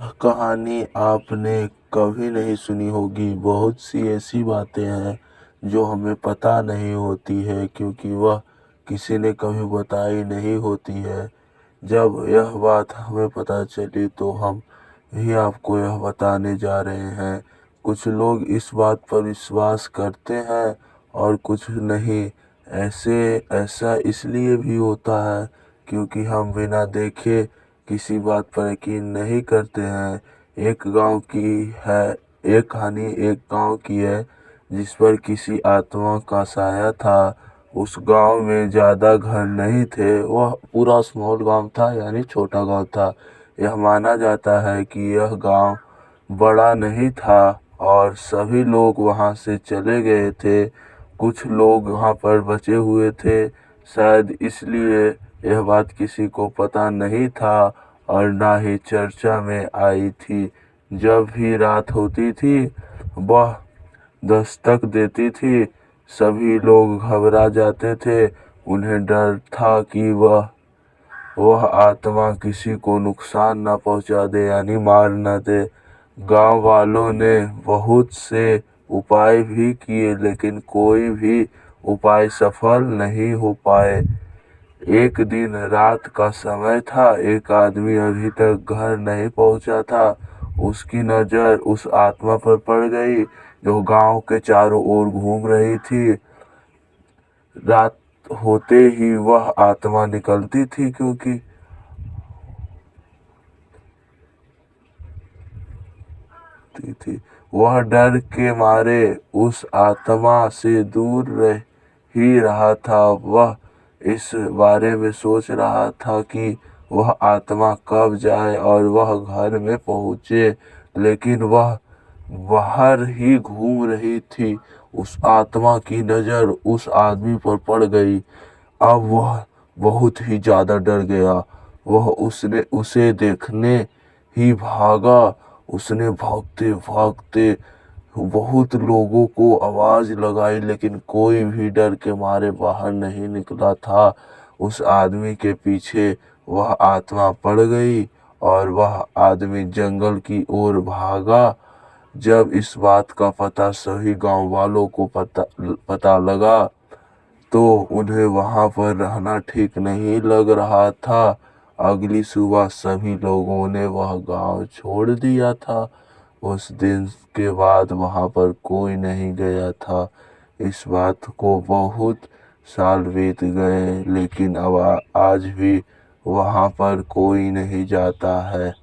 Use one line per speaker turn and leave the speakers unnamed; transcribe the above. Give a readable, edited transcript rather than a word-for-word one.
कहानी आपने कभी नहीं सुनी होगी। बहुत सी ऐसी बातें हैं जो हमें पता नहीं होती है क्योंकि वह किसी ने कभी बताई नहीं होती है। जब यह बात हमें पता चली तो हम ही आपको यह बताने जा रहे हैं। कुछ लोग इस बात पर विश्वास करते हैं और कुछ नहीं। ऐसा इसलिए भी होता है क्योंकि हम बिना देखे किसी बात पर यकीन नहीं करते हैं। एक गांव की है एक कहानी एक गांव की है जिस पर किसी आत्मा का साया था। उस गांव में ज़्यादा घर नहीं थे। वह पूरा स्मॉल गांव था यानी छोटा गांव था। यह माना जाता है कि यह गांव बड़ा नहीं था और सभी लोग वहां से चले गए थे। कुछ लोग वहां पर बचे हुए थे। शायद इसलिए यह बात किसी को पता नहीं था और ना ही चर्चा में आई थी। जब भी रात होती थी वह दस्तक देती थी। सभी लोग घबरा जाते थे। उन्हें डर था कि वह आत्मा किसी को नुकसान न पहुंचा दे यानी मार न दे। गांव वालों ने बहुत से उपाय भी किए लेकिन कोई भी उपाय सफल नहीं हो पाए। एक दिन रात का समय था। एक आदमी अभी तक घर नहीं पहुंचा था। उसकी नज़र उस आत्मा पर पड़ गई जो गांव के चारों ओर घूम रही थी। रात होते ही वह आत्मा निकलती थी। वह डर के मारे उस आत्मा से दूर रह ही रहा था। वह इस बारे में सोच रहा था कि वह आत्मा कब जाए और वह घर में पहुंचे, लेकिन वह बाहर ही घूम रही थी। उस आत्मा की नज़र उस आदमी पर पड़ गई। अब वह बहुत ही ज़्यादा डर गया। वह उसने उसे देखने ही भागा। उसने भागते भागते बहुत लोगों को आवाज़ लगाई लेकिन कोई भी डर के मारे बाहर नहीं निकला था। उस आदमी के पीछे वह आत्मा पड़ गई और वह आदमी जंगल की ओर भागा। जब इस बात का पता सभी गांव वालों को पता लगा तो उन्हें वहां पर रहना ठीक नहीं लग रहा था। अगली सुबह सभी लोगों ने वह गांव छोड़ दिया था। उस दिन के बाद वहां पर कोई नहीं गया था। इस बात को बहुत साल बीत गए लेकिन अब आज भी वहां पर कोई नहीं जाता है।